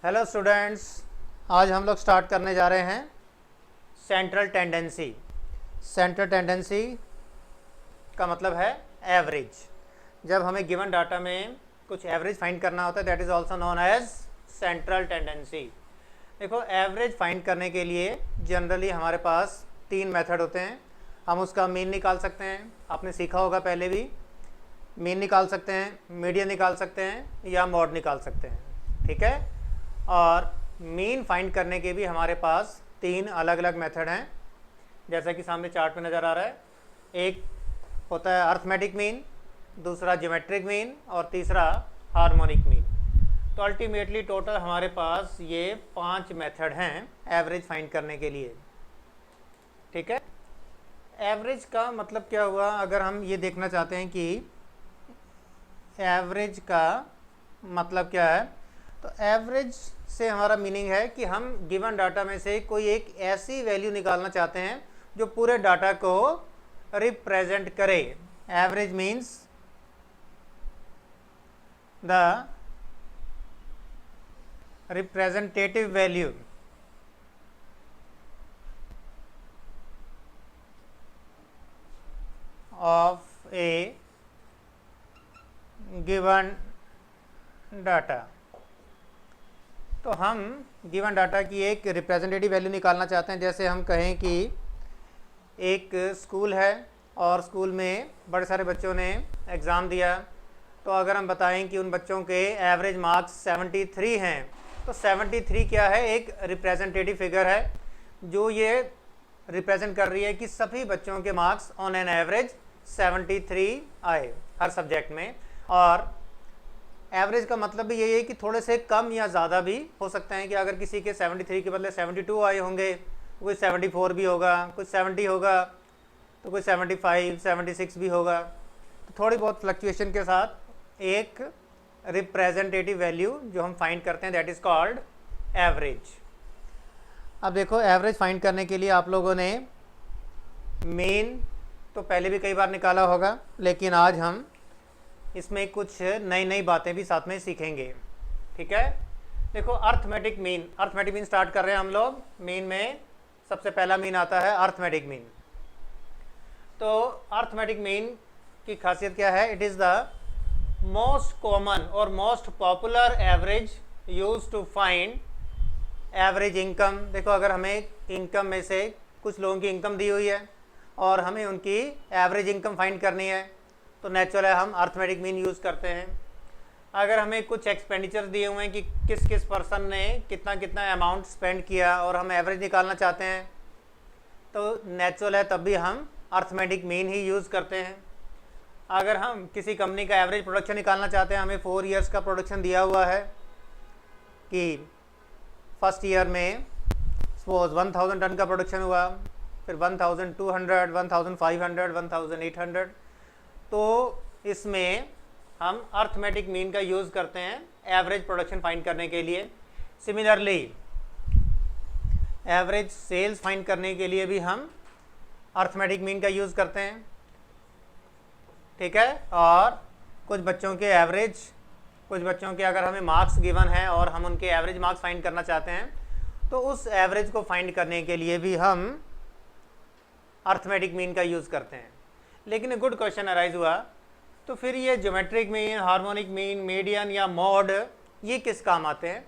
Hello students, आज हम लोग स्टार्ट करने जा रहे हैं सेंट्रल टेंडेंसी। सेंट्रल टेंडेंसी का मतलब है एवरेज। जब हमें गिवन डाटा में कुछ एवरेज फाइंड करना होता है, that is also known as central tendency. देखो, एवरेज फाइंड करने के लिए जनरली हमारे पास 3 मेथड होते हैं। हम उसका मीन निकाल सकते हैं, आपने सीखा होगा पहले भी। मीन निकाल सकते हैं, मीडियन निकाल सकते हैं या मॉड निकाल सकते हैं, ठीक है। और मीन फाइंड करने के भी हमारे पास 3 अलग अलग मेथड हैं, जैसा कि सामने चार्ट में नज़र आ रहा है। एक होता है अर्थमेटिक मीन, दूसरा ज्योमेट्रिक मीन और तीसरा हार्मोनिक मीन। तो अल्टीमेटली टोटल हमारे पास ये 5 मेथड हैं एवरेज फाइंड करने के लिए, ठीक है। एवरेज का मतलब क्या हुआ? अगर हम ये देखना चाहते हैं कि एवरेज का मतलब क्या है, तो एवरेज से हमारा मीनिंग है कि हम गिवन डाटा में से कोई एक ऐसी वैल्यू निकालना चाहते हैं जो पूरे डाटा को रिप्रेजेंट करे। Average means the representative value of a given data. तो हम गिवन डाटा की एक रिप्रेजेंटेटिव वैल्यू निकालना चाहते हैं। जैसे हम कहें कि एक स्कूल है और स्कूल में बड़े सारे बच्चों ने एग्ज़ाम दिया, तो अगर हम बताएं कि उन बच्चों के एवरेज मार्क्स 73 हैं, तो 73 क्या है? एक रिप्रेजेंटेटिव फिगर है जो ये रिप्रेजेंट कर रही है कि सभी बच्चों के मार्क्स ऑन एन एवरेज 73 आए हर सब्जेक्ट में। और एवरेज का मतलब भी यही है कि थोड़े से कम या ज़्यादा भी हो सकते हैं, कि अगर किसी के 73 के बदले 72 आए होंगे, कोई 74 भी होगा, कुछ 70 होगा, तो कोई 75 76 भी होगा। तो थोड़ी बहुत फ्लक्चुएशन के साथ एक रिप्रेजेंटेटिव वैल्यू जो हम फाइंड करते हैं, दैट इज़ कॉल्ड एवरेज। अब देखो, एवरेज फाइंड करने के लिए आप लोगों ने मीन तो पहले भी कई बार निकाला होगा, लेकिन आज हम इसमें कुछ नई नई बातें भी साथ में सीखेंगे, ठीक है। देखो, अर्थमेटिक मीन स्टार्ट कर रहे हैं हम लोग। मीन में सबसे पहला मीन आता है अर्थमेटिक मीन। तो अर्थमेटिक मीन की खासियत क्या है? It is the most common और most popular average use to find average income. देखो, अगर हमें इनकम में से कुछ लोगों की इनकम दी हुई है और हमें उनकी एवरेज इनकम फाइंड करनी है, तो नेचुरल है हम अर्थमेटिक मीन यूज़ करते हैं। अगर हमें कुछ एक्सपेंडिचर दिए हुए हैं कि किस किस पर्सन ने कितना कितना अमाउंट स्पेंड किया और हम एवरेज निकालना चाहते हैं, तो नेचुरल है तब भी हम अर्थमेटिक मीन ही यूज़ करते हैं। अगर हम किसी कंपनी का एवरेज प्रोडक्शन निकालना चाहते हैं, हमें 4 ईयर्स का प्रोडक्शन दिया हुआ है कि फर्स्ट ईयर में सपोज 1000 टन का प्रोडक्शन हुआ, फिर 1200, 1500, 1800, तो इसमें हम अर्थमेटिक मीन का यूज़ करते हैं एवरेज प्रोडक्शन फाइंड करने के लिए। सिमिलरली एवरेज सेल्स फाइंड करने के लिए भी हम अर्थमेटिक मीन का यूज़ करते हैं, ठीक है। और कुछ बच्चों के अगर हमें मार्क्स गिवन है और हम उनके एवरेज मार्क्स फाइंड करना चाहते हैं, तो उस एवरेज को फाइंड करने के लिए भी हम अर्थमेटिक मीन का यूज़ करते हैं। लेकिन एक गुड क्वेश्चन अराइज हुआ, तो फिर ये geometric mean, harmonic mean, median या मॉड, ये किस काम आते हैं?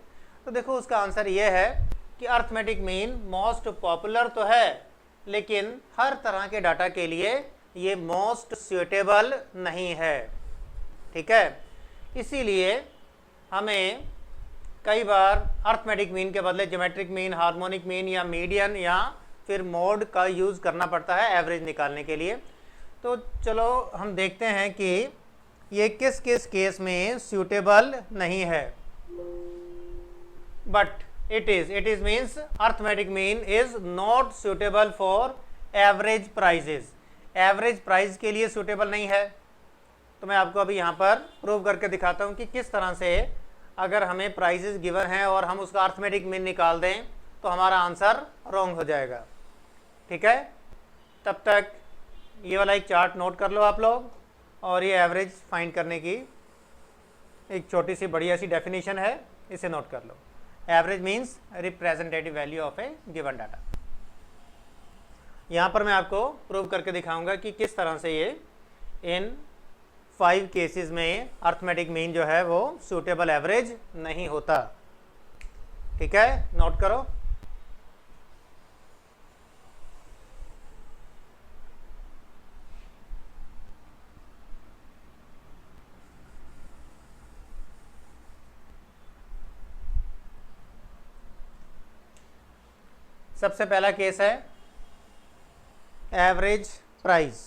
तो देखो, उसका आंसर ये है कि अर्थमेटिक मीन मोस्ट पॉपुलर तो है, लेकिन हर तरह के डाटा के लिए ये मोस्ट सूटेबल नहीं है, ठीक है। इसीलिए हमें कई बार अर्थमेटिक मीन के बदले ज्योमेट्रिक मीन, हार्मोनिक मीन या मीडियन या फिर मॉड का यूज़ करना पड़ता है एवरेज निकालने के लिए। तो चलो हम देखते हैं कि ये किस किस केस में सूटेबल नहीं है। But it is means arithmetic mean is not suitable for average prices. Average price के लिए सूटेबल नहीं है। तो मैं आपको अभी यहाँ पर प्रूव करके दिखाता हूँ कि किस तरह से अगर हमें प्राइजेज गिवन हैं और हम उसका अर्थमेटिक मीन निकाल दें तो हमारा आंसर रॉन्ग हो जाएगा, ठीक है। तब तक ये वाला एक चार्ट नोट कर लो आप लोग, और ये एवरेज फाइंड करने की एक छोटी सी बढ़िया सी डेफिनेशन है, इसे नोट कर लो। Average means representative value of a given data. यहाँ पर मैं आपको प्रूव करके दिखाऊंगा कि किस तरह से ये इन 5 केसेस में अर्थमेटिक मीन जो है वो सूटेबल एवरेज नहीं होता। ठीक है, नोट करो। सबसे पहला केस है एवरेज प्राइस।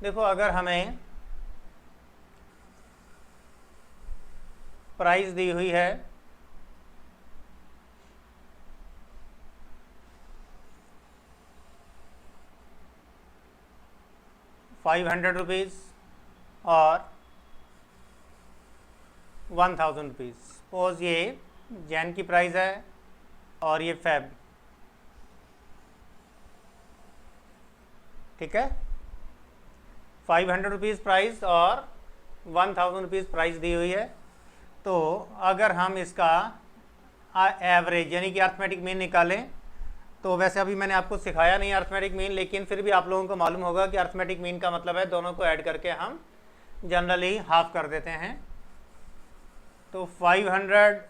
देखो, अगर हमें प्राइस दी हुई है 500 रुपीज़ और 1000 रुपीज़। सपोज ये जैन की प्राइस है और ये फेब। ठीक है, 500 रुपीज़ प्राइस और 1000 रुपीज़ प्राइस दी हुई है। तो अगर हम इसका एवरेज यानी कि अर्थमेटिक मीन निकालें, तो वैसे अभी मैंने आपको सिखाया नहीं अर्थमेटिक मीन, लेकिन फिर भी आप लोगों को मालूम होगा कि अर्थमेटिक मीन का मतलब है दोनों को ऐड करके हम जनरली हाफ कर देते हैं। तो 500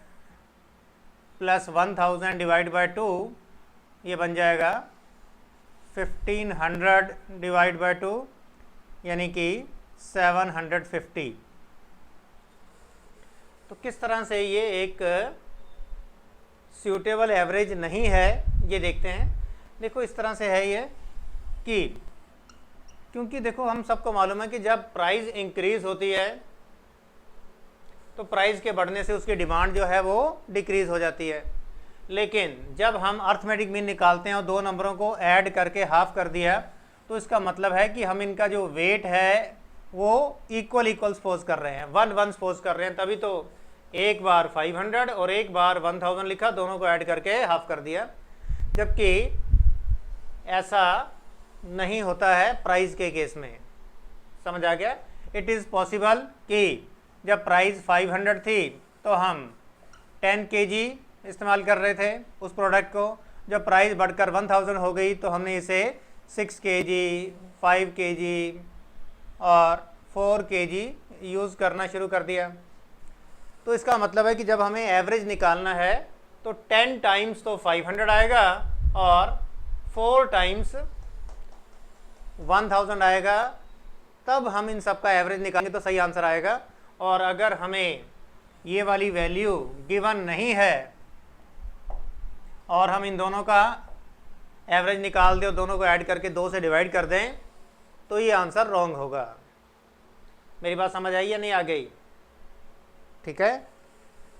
प्लस 1000 डिवाइड बाय 2 ये बन जाएगा 1500 डिवाइड बाय 2 यानी कि 750। तो किस तरह से ये एक सूटेबल एवरेज नहीं है ये देखते हैं। देखो, इस तरह से है ये कि क्योंकि देखो हम सबको मालूम है कि जब प्राइस इंक्रीज होती है तो प्राइस के बढ़ने से उसकी डिमांड जो है वो डिक्रीज हो जाती है। लेकिन जब हम अर्थमेटिक मीन निकालते हैं और दो नंबरों को ऐड करके हाफ कर दिया, तो इसका मतलब है कि हम इनका जो वेट है वो इक्वल सपोज कर रहे हैं, 1 सपोज कर रहे हैं। तभी तो एक बार 500 और एक बार 1000 लिखा, दोनों को ऐड करके हाफ कर दिया। जबकि ऐसा नहीं होता है प्राइस के केस में। समझ आ गया? इट इज़ पॉसिबल कि जब प्राइस 500 थी तो हम 10 kg इस्तेमाल कर रहे थे उस प्रोडक्ट को। जब प्राइस बढ़कर 1000 हो गई तो हमने इसे 6 kg, 5 kg और 4 kg यूज़ करना शुरू कर दिया। तो इसका मतलब है कि जब हमें एवरेज निकालना है तो 10 टाइम्स तो 500 आएगा और 4 टाइम्स 1000 आएगा, तब हम इन सब का एवरेज निकालेंगे तो सही आंसर आएगा। और अगर हमें ये वाली वैल्यू गिवन नहीं है और हम इन दोनों का एवरेज निकाल दें और दोनों को ऐड करके 2 से डिवाइड कर दें तो ये आंसर रॉन्ग होगा। मेरी बात समझ आई या नहीं आ गई? ठीक है,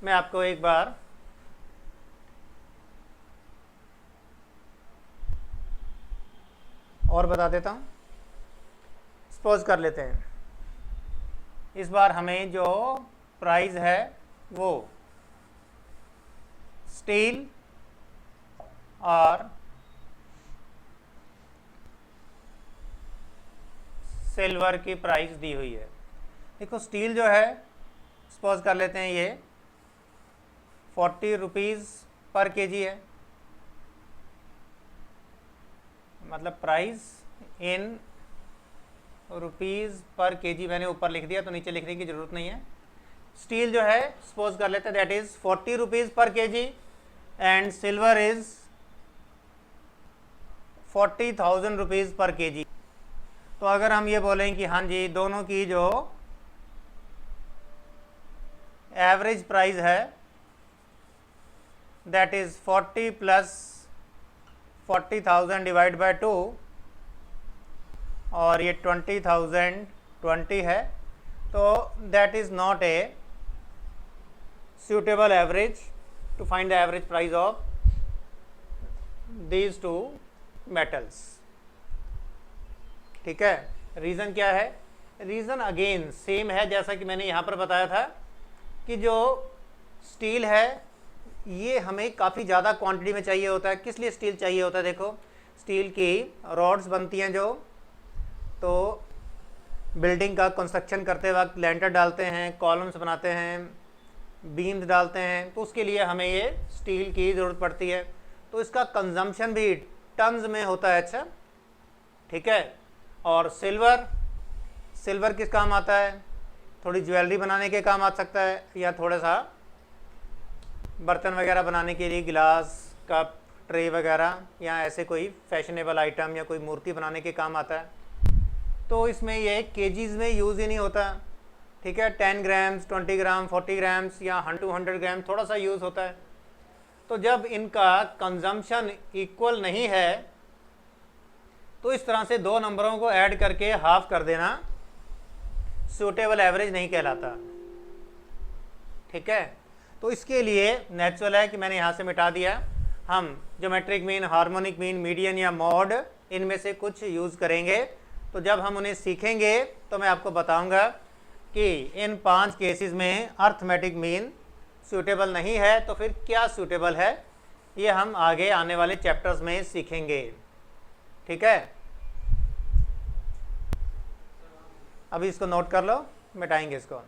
मैं आपको एक बार और बता देता हूँ। सपोज कर लेते हैं इस बार हमें जो प्राइस है वो स्टील और सिल्वर की प्राइस दी हुई है। देखो, स्टील जो है सपोज कर लेते हैं ये 40 रुपीज़ पर केजी है। मतलब प्राइस इन रुपीज़ पर केजी मैंने ऊपर लिख दिया तो नीचे लिखने की ज़रूरत नहीं है। स्टील जो है सपोज कर लेते हैं दैट इज़ 40 रुपीज़ पर KG and silver is 40,000 rupees पर केजी। तो अगर हम ये बोलें कि हाँ जी, दोनों की जो एवरेज प्राइस है that is 40 plus 40,000 divide by 2 और ये 20,020 है, तो that is not a suitable average to find the average price of these two metals। ठीक है, रीज़न क्या है? रीज़न अगेन सेम है जैसा कि मैंने यहाँ पर बताया था कि जो स्टील है ये हमें काफ़ी ज़्यादा क्वांटिटी में चाहिए होता है। किस लिए स्टील चाहिए होता है? देखो, स्टील की रॉड्स बनती हैं जो, तो बिल्डिंग का कंस्ट्रक्शन करते वक्त लेंटर डालते हैं, कॉलम्स बनाते हैं, बीम्स डालते हैं, तो उसके लिए हमें ये स्टील की ज़रूरत पड़ती है। तो इसका कंजम्पशन भी टन्स में होता है। अच्छा, ठीक है। और सिल्वर किस काम आता है? थोड़ी ज्वेलरी बनाने के काम आ सकता है, या थोड़ा सा बर्तन वगैरह बनाने के लिए, गिलास, कप, ट्रे वगैरह, या ऐसे कोई फैशनेबल आइटम या कोई मूर्ति बनाने के काम आता है। तो इसमें ये केजीज में यूज़ ही नहीं होता, ठीक है। 10 ग्राम्स, 20 ग्राम, 40 ग्राम्स या 100 ग्राम थोड़ा सा यूज़ होता है। तो जब इनका कंजम्पशन इक्वल नहीं है तो इस तरह से दो नंबरों को ऐड करके हाफ कर देना सूटेबल एवरेज नहीं कहलाता, ठीक है। तो इसके लिए नेचुरल है कि मैंने यहाँ से मिटा दिया। हम geometric mean, harmonic mean, median या मॉड, इनमें से कुछ यूज़ करेंगे। तो जब हम उन्हें सीखेंगे तो मैं आपको बताऊंगा कि इन 5 केसेस में अर्थमेटिक मीन सूटेबल नहीं है तो फिर क्या सूटेबल है, ये हम आगे आने वाले चैप्टर्स में सीखेंगे, ठीक है। अभी इसको नोट कर लो, मिटाएंगे इसको।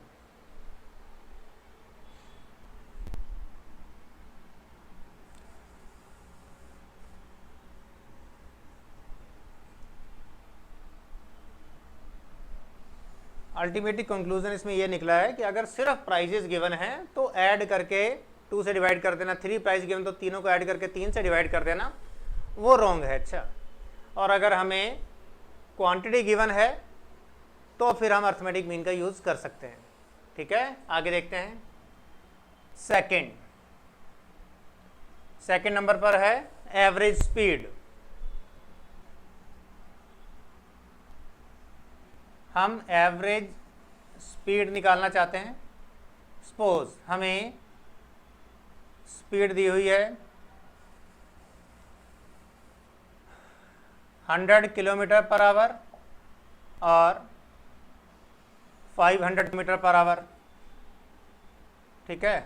अल्टीमेटली कंक्लूजन इसमें यह निकला है कि अगर सिर्फ प्राइजेस गिवन हैं तो ऐड करके 2 से डिवाइड कर देना, 3 प्राइस गिवन तो तीनों को ऐड करके 3 से डिवाइड कर देना, वो रॉन्ग है। अच्छा, और अगर हमें क्वांटिटी गिवन है तो फिर हम अर्थमेटिक मीन का यूज़ कर सकते हैं, ठीक है। आगे देखते हैं। सेकंड नंबर पर है एवरेज स्पीड। हम एवरेज स्पीड निकालना चाहते हैं। सपोज हमें स्पीड दी हुई है 100 किलोमीटर पर आवर और 500 मीटर पर आवर, ठीक है।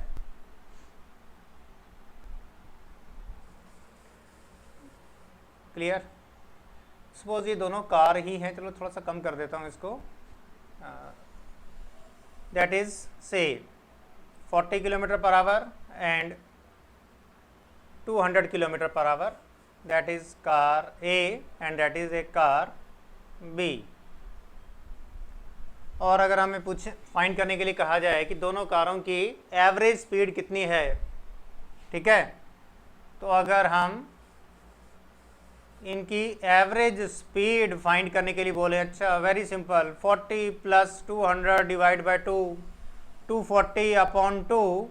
क्लियर? सपोज ये दोनों कार ही हैं, चलो थोड़ा सा कम कर देता हूँ इसको। दैट इज से 40 kilometre per hour and 200 kilometre per hour, that is car A and that is A car B. और अगर हमें फाइंड करने के लिए कहा जाए कि दोनों कारों की एवरेज स्पीड कितनी है, ठीक है, तो अगर हम इनकी एवरेज स्पीड फाइंड करने के लिए बोले, अच्छा very simple, 40 plus 200 divide by 2, 240 upon 2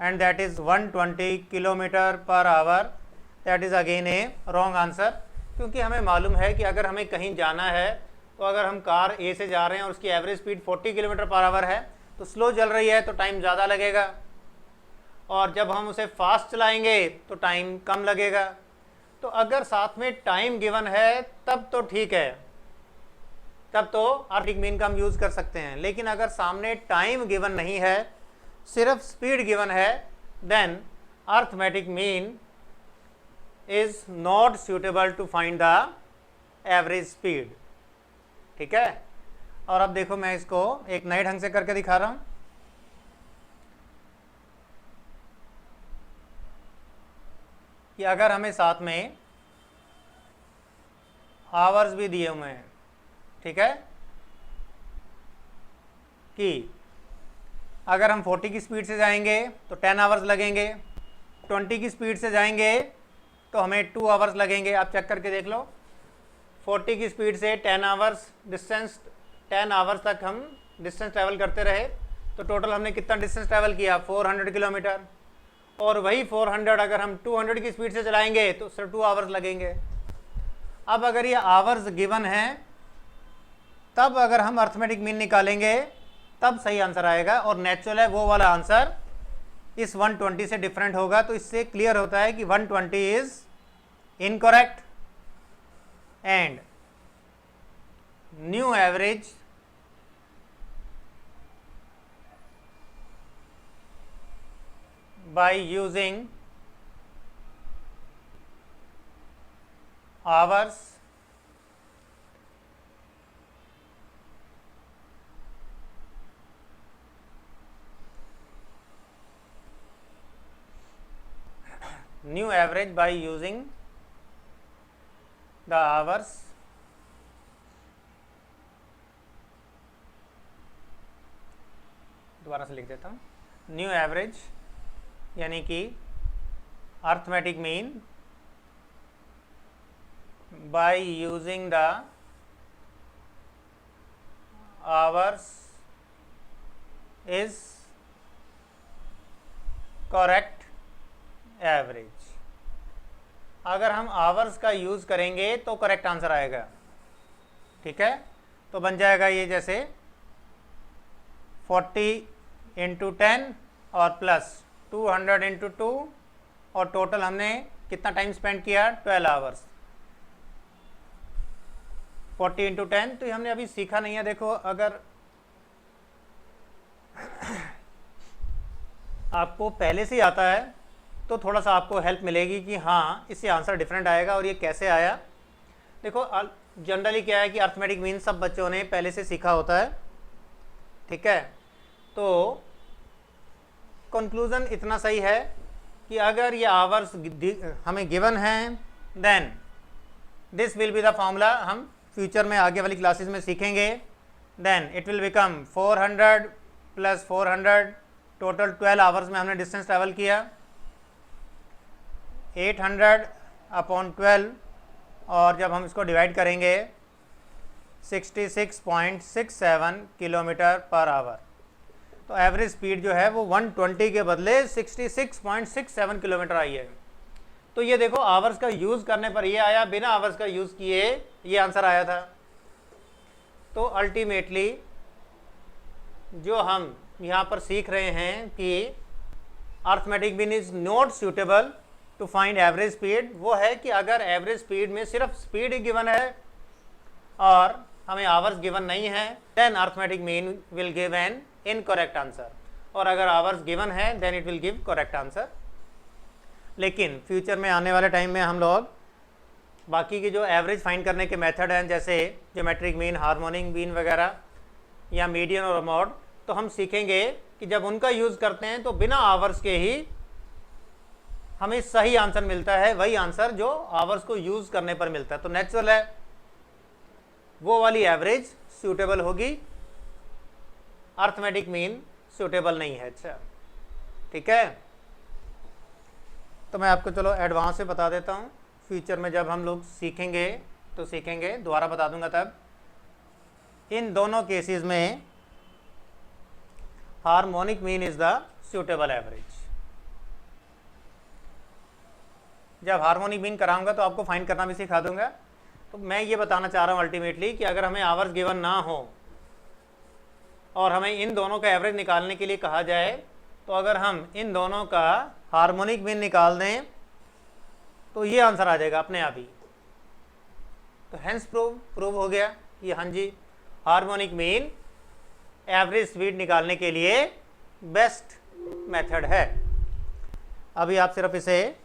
and that is 120 kilometre per hour. That is again A wrong answer, क्योंकि हमें मालूम है कि अगर हमें कहीं जाना है तो अगर हम कार ए से जा रहे हैं और उसकी average speed 40 kilometre per our है तो स्लो चल रही है तो टाइम ज़्यादा लगेगा, और जब हम उसे फास्ट चलाएंगे तो टाइम कम लगेगा। तो अगर साथ में टाइम गिवन है तब तो ठीक है, तब तो अर्थमेटिक मीन का हम यूज़ कर सकते हैं। लेकिन अगर सामने टाइम गिवन नहीं है, सिर्फ स्पीड गिवन है, then arithmetic mean is not suitable to find the average speed, ठीक है। और अब देखो मैं इसको एक नए ढंग से करके दिखा रहा हूं कि अगर हमें साथ में आवर्स भी दिए हुए हैं, ठीक है, कि अगर हम 40 की स्पीड से जाएंगे तो 10 आवर्स लगेंगे, 20 की स्पीड से जाएंगे तो हमें 2 आवर्स लगेंगे। आप चेक करके देख लो, 40 की स्पीड से 10 आवर्स डिस्टेंस, 10 आवर्स तक हम डिस्टेंस ट्रैवल करते रहे, तो टोटल हमने कितना डिस्टेंस ट्रैवल किया, 400 किलोमीटर। और वही 400 अगर हम 200 की स्पीड से चलाएंगे तो सिर्फ 2 आवर्स लगेंगे। अब अगर ये आवर्स गिवन हैं तब अगर हम अर्थमेटिक मीन निकालेंगे तब सही आंसर आएगा, और नेचुरल है वो वाला आंसर इस 120 से डिफरेंट होगा। तो इससे क्लियर होता है कि 120 is incorrect and new average by using hours new average by using the hours दोबारा से लिख देता हूँ, न्यू एवरेज यानी कि arithmetic mean by using the hours is correct average। अगर हम आवर्स का यूज़ करेंगे तो करेक्ट आंसर आएगा, ठीक है। तो बन जाएगा ये जैसे 40 इंटू 10 और प्लस 200 इंटू 2 और टोटल हमने कितना टाइम स्पेंड किया, 12 आवर्स। 40 इंटू 10 तो ये हमने अभी सीखा नहीं है। देखो अगर आपको पहले से ही आता है तो थोड़ा सा आपको हेल्प मिलेगी कि हाँ इससे आंसर डिफरेंट आएगा और ये कैसे आया। देखो जनरली क्या है कि अर्थमेटिक मीन सब बच्चों ने पहले से सीखा होता है, ठीक है। तो कंक्लूजन इतना सही है कि अगर ये आवर्स हमें गिवन हैं then this will be the formula. हम फ्यूचर में आगे वाली क्लासेस में सीखेंगे। Then it will become 400 plus 400, total 12 hours में हमने डिस्टेंस ट्रैवल किया, 800 अपॉन 12 और जब हम इसको डिवाइड करेंगे 66.67 किलोमीटर पर आवर। तो एवरेज स्पीड जो है वो 120 के बदले 66.67 किलोमीटर आई है। तो ये देखो आवर्स का यूज़ करने पर ये आया, बिना आवर्स का यूज़ किए ये आंसर आया था। तो अल्टीमेटली जो हम यहाँ पर सीख रहे हैं कि arithmetic mean is not suitable to find average speed, वो है कि अगर एवरेज स्पीड में सिर्फ स्पीड ही गिवन है और हमें आवर्स गिवन नहीं है, then arithmetic mean will give an incorrect answer, और अगर आवर्स गिवन है then it will give correct answer. लेकिन फ्यूचर में आने वाले टाइम में हम लोग बाकी की जो एवरेज फाइंड करने के मेथड हैं जैसे ज्योमेट्रिक मीन, हार्मोनिक मीन वगैरह या मीडियन और मोड, तो हम सीखेंगे कि जब उनका यूज़ करते हैं तो बिना आवर्स के ही हमें सही आंसर मिलता है, वही आंसर जो आवर्स को यूज़ करने पर मिलता है। तो नेचुरल है वो वाली एवरेज सूटेबल होगी, अर्थमेटिक मीन सूटेबल नहीं है। अच्छा ठीक है, तो मैं आपको चलो एडवांस से बता देता हूँ। फ्यूचर में जब हम लोग सीखेंगे तो सीखेंगे, दोबारा बता दूंगा तब। इन दोनों केसेस में harmonic mean is the suitable average. जब हार्मोनिक मीन कराऊंगा तो आपको फाइंड करना भी सिखा दूंगा। तो मैं ये बताना चाह रहा हूँ अल्टीमेटली कि अगर हमें आवर्स गिवन ना हो और हमें इन दोनों का एवरेज निकालने के लिए कहा जाए, तो अगर हम इन दोनों का हार्मोनिक मीन निकाल दें तो ये आंसर आ जाएगा अपने आप ही। तो हेंस प्रूव हो गया कि हाँ जी हार्मोनिक मीन एवरेज स्पीड निकालने के लिए बेस्ट मेथड है। अभी आप सिर्फ इसे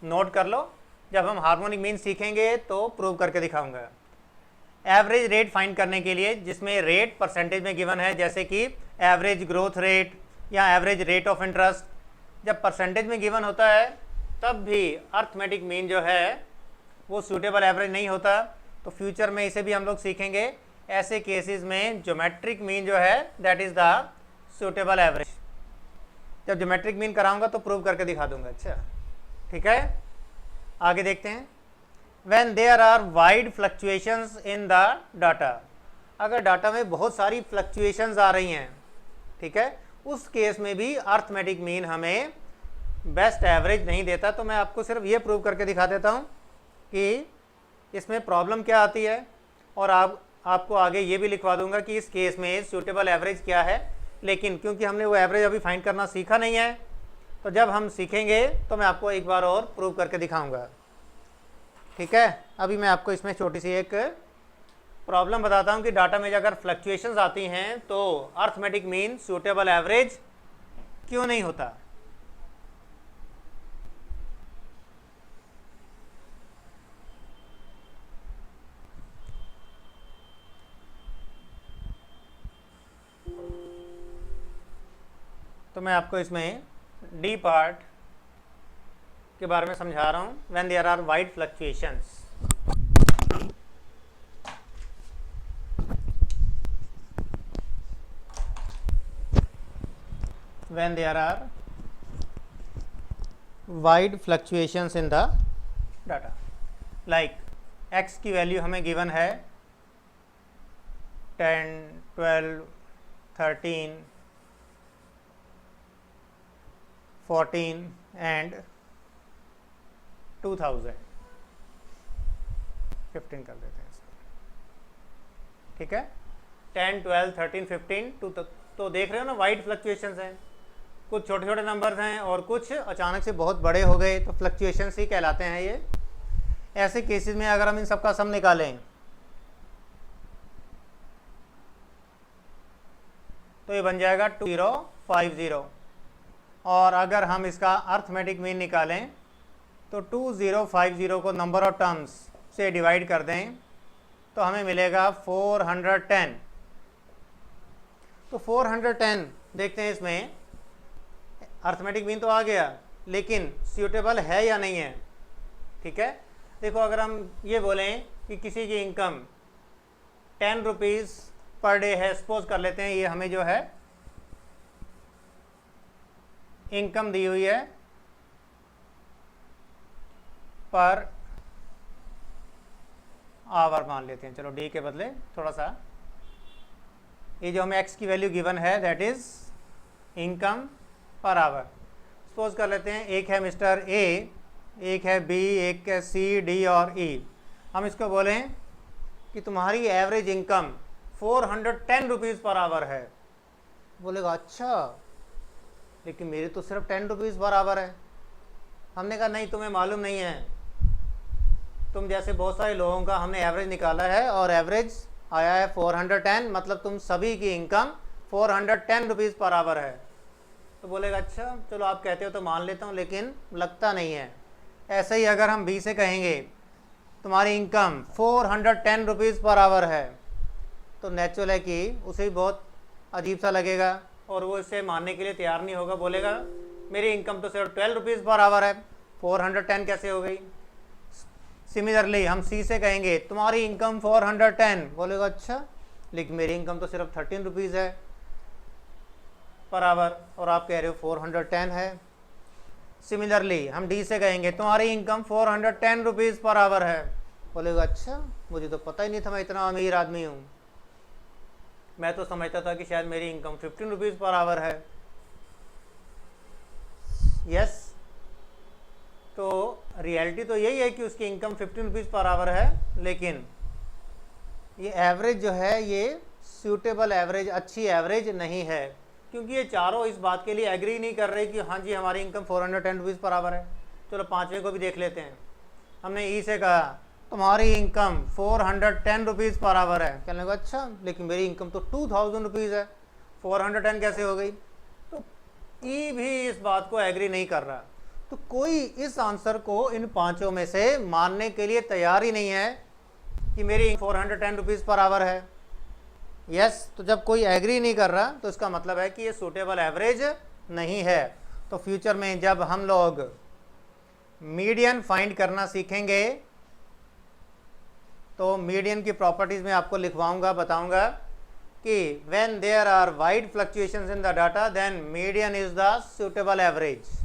नोट कर लो, जब हम हार्मोनिक मीन सीखेंगे तो प्रूव करके दिखाऊंगा। एवरेज रेट फाइंड करने के लिए जिसमें रेट परसेंटेज में गिवन है, जैसे कि एवरेज ग्रोथ रेट या एवरेज रेट ऑफ इंटरेस्ट, जब परसेंटेज में गिवन होता है तब भी अर्थमेटिक मीन जो है वो सूटेबल एवरेज नहीं होता। तो फ्यूचर में इसे भी हम लोग सीखेंगे। ऐसे केसेस में ज्योमेट्रिक मीन जो है that is the suitable average. जब ज्योमेट्रिक मीन कराऊंगा तो प्रूव करके दिखा दूंगा। अच्छा ठीक है, आगे देखते हैं। When there are wide fluctuations in the data, अगर डाटा में बहुत सारी फ्लक्चुएशंस आ रही हैं, ठीक है, उस केस में भी अर्थमेटिक मीन हमें बेस्ट एवरेज नहीं देता। तो मैं आपको सिर्फ ये प्रूव करके दिखा देता हूँ कि इसमें प्रॉब्लम क्या आती है, और आपको आगे ये भी लिखवा दूंगा कि इस केस में सूटेबल एवरेज क्या है। लेकिन क्योंकि हमने वो एवरेज अभी फाइंड करना सीखा नहीं है, तो जब हम सीखेंगे तो मैं आपको एक बार और प्रूव करके दिखाऊंगा। ठीक है, अभी मैं आपको इसमें छोटी सी एक प्रॉब्लम बताता हूँ कि डाटा में अगर फ्लक्चुएशंस आती हैं तो अर्थमेटिक मीन सूटेबल एवरेज क्यों नहीं होता। तो मैं आपको इसमें डी पार्ट के बारे में समझा रहा हूँ। When there are wide fluctuations, when there are wide fluctuations in the data, like x की वैल्यू हमें गिवन है 10, 12, 13, 14 and 2000, 15 कर देते हैं इसको, ठीक है। 10, 12, 13, 15 तो देख रहे हो ना, वाइड फ्लक्चुएशंस हैं, कुछ छोटे छोटे नंबर्स हैं और कुछ अचानक से बहुत बड़े हो गए, तो फ्लक्चुएशंस ही कहलाते हैं ये। ऐसे केसेस में अगर हम इन सबका सम निकालें तो ये बन जाएगा 2050, और अगर हम इसका अर्थमेटिक मीन निकालें तो 2050 को नंबर ऑफ टर्म्स से डिवाइड कर दें तो हमें मिलेगा 410। तो 410 देखते हैं, इसमें अर्थमेटिक मीन तो आ गया, लेकिन सूटेबल है या नहीं है, ठीक है। देखो, अगर हम ये बोलें कि किसी की इनकम 10 रुपीज़ पर डे है, सपोज कर लेते हैं, ये हमें जो है इनकम दी हुई है पर आवर मान लेते हैं, चलो डी के बदले थोड़ा सा, ये जो हमें एक्स की वैल्यू गिवन है that is income per hour. Suppose कर लेते हैं एक है मिस्टर ए, एक है बी, एक है सी, डी और ई। हम इसको बोलें कि तुम्हारी average income 410 rupees per hour है। बोलेगा अच्छा, लेकिन मेरी तो सिर्फ 10 रुपीज़ पर आवर है। हमने कहा नहीं, तुम्हें मालूम नहीं है, तुम जैसे बहुत सारे लोगों का हमने एवरेज निकाला है और एवरेज आया है 410, मतलब तुम सभी की इनकम 410 रुपीज़ पर आवर है। तो बोलेगा अच्छा चलो आप कहते हो तो मान लेता हूँ, लेकिन लगता नहीं है। ऐसे ही अगर हम बी से कहेंगे तुम्हारी इनकम 410 रुपीज़ पर आवर है, तो नेचुरल है कि उसे भी बहुत अजीब सा लगेगा और वो इसे मानने के लिए तैयार नहीं होगा। बोलेगा मेरी इनकम तो सिर्फ 12 रुपीज़ पर आवर है, 410 कैसे हो गई। सिमिलरली हम सी से कहेंगे तुम्हारी इनकम 410, बोलेगा अच्छा, लेकिन मेरी इनकम तो सिर्फ 13 रुपीज़ है पर आवर, और आप कह रहे हो 410 है। सिमिलरली हम डी से कहेंगे तुम्हारी इनकम 410 रुपीज़ पर आवर है, बोलेगा अच्छा, मुझे तो पता ही नहीं था, मैं इतना अमीर आदमी हूँ, मैं तो समझता था कि शायद मेरी इनकम 15 रुपीज़ पर आवर है। यस, तो रियलिटी तो यही है कि उसकी इनकम 15 रुपीज़ पर आवर है, लेकिन ये एवरेज जो है ये सूटेबल एवरेज, अच्छी एवरेज नहीं है, क्योंकि ये चारों इस बात के लिए एग्री नहीं कर रहे कि हाँ जी हमारी इनकम 410 रुपीज़ पर आवर है। चलो पाँचवें को भी देख लेते हैं। हमने ई से कहा तुम्हारी इनकम 410 रुपीज़ पर आवर है, कहने लगा अच्छा, लेकिन मेरी इनकम तो 2000 रुपीज़ है, 410 कैसे हो गई। तो ई भी इस बात को एग्री नहीं कर रहा। तो कोई इस आंसर को इन पांचों में से मानने के लिए तैयार ही नहीं है कि मेरी 410 रुपीज़ पर आवर है। यस, तो जब कोई एग्री नहीं कर रहा तो इसका मतलब है कि ये सूटेबल एवरेज नहीं है। तो फ्यूचर में जब हम लोग मीडियन फाइंड करना सीखेंगे तो मीडियन की प्रॉपर्टीज़ में आपको लिखवाऊंगा, बताऊंगा कि when there are wide fluctuations in the data then median is the suitable average.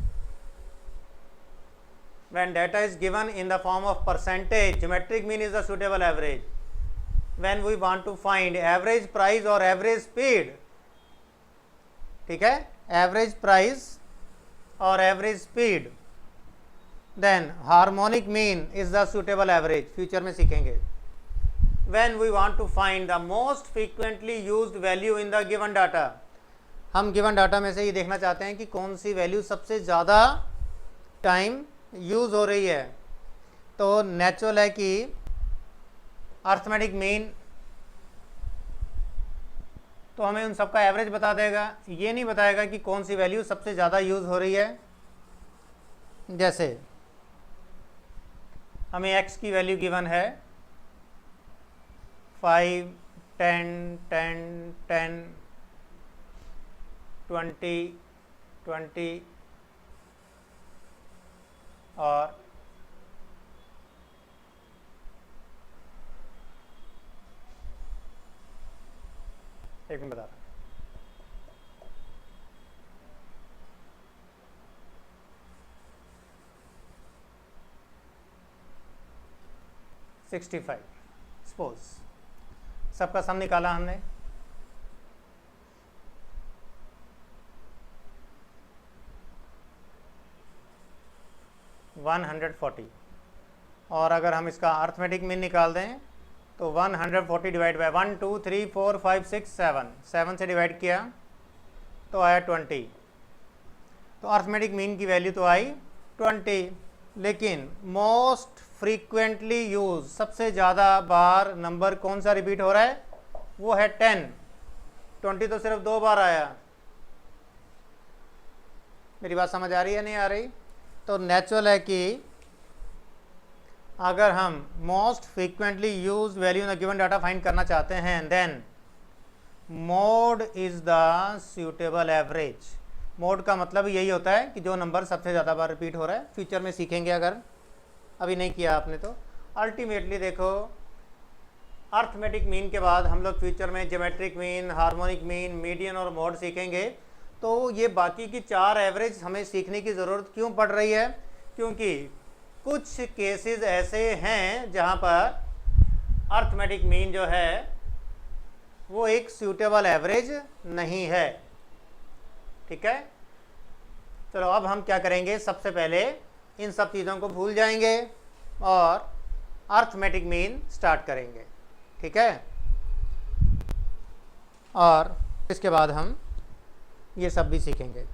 When data is given in the form of percentage, geometric mean is the suitable average. When we want to find average price or average speed, ठीक है, average price or average speed, then harmonic mean is the suitable average. Future में सीखेंगे। When we want to find the most frequently used value in the given data, हम given data में से ये देखना चाहते हैं कि कौन सी वैल्यू सबसे ज़्यादा टाइम यूज़ हो रही है। तो नेचुरल है कि अर्थमेटिक मीन तो हमें उन सबका एवरेज बता देगा, ये नहीं बताएगा कि कौन सी वैल्यू सबसे ज़्यादा यूज़ हो रही है। जैसे हमें x की वैल्यू गिवन है 5, 10, 10, 10, 20, 20, और एक मिनट बता रहा हूँ। सपोज सबका सम निकाला हमने, $140, और अगर हम इसका अर्थमेटिक मीन निकाल दें तो 140 डिवाइड बाय 1 2 3 4 5 6 7 से डिवाइड किया तो आया 20, तो अर्थमेटिक मीन की वैल्यू तो आई 20। लेकिन मोस्ट फ्रीक्वेंटली यूज, सबसे ज़्यादा बार नंबर कौन सा रिपीट हो रहा है, वो है 10। 20 तो सिर्फ 2 बार आया। मेरी बात समझ आ रही है नहीं आ रही? तो नेचुरल है कि अगर हम most frequently use value in the given data find करना चाहते हैं, then mode is the suitable average. Mode का मतलब यही होता है कि जो नंबर सबसे ज़्यादा बार रिपीट हो रहा है। फ्यूचर में सीखेंगे, अगर अभी नहीं किया आपने तो। अल्टीमेटली देखो, अर्थमेटिक मीन के बाद हम लोग फ्यूचर में geometric mean, harmonic mean, median और मोड सीखेंगे। तो ये बाकी की 4 एवरेज हमें सीखने की ज़रूरत क्यों पड़ रही है? क्योंकि कुछ केसेस ऐसे हैं जहाँ पर अर्थमेटिक मीन जो है वो एक सूटेबल एवरेज नहीं है। ठीक है, चलो अब हम क्या करेंगे, सबसे पहले इन सब चीज़ों को भूल जाएंगे और अर्थमेटिक मीन स्टार्ट करेंगे। ठीक है, और इसके बाद हम ये सब भी सीखेंगे।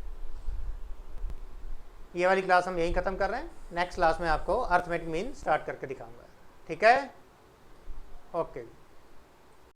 ये वाली क्लास हम यहीं ख़त्म कर रहे हैं। नेक्स्ट क्लास में आपको अर्थमेटिक मीन स्टार्ट करके दिखाऊंगा। ठीक है, ओके।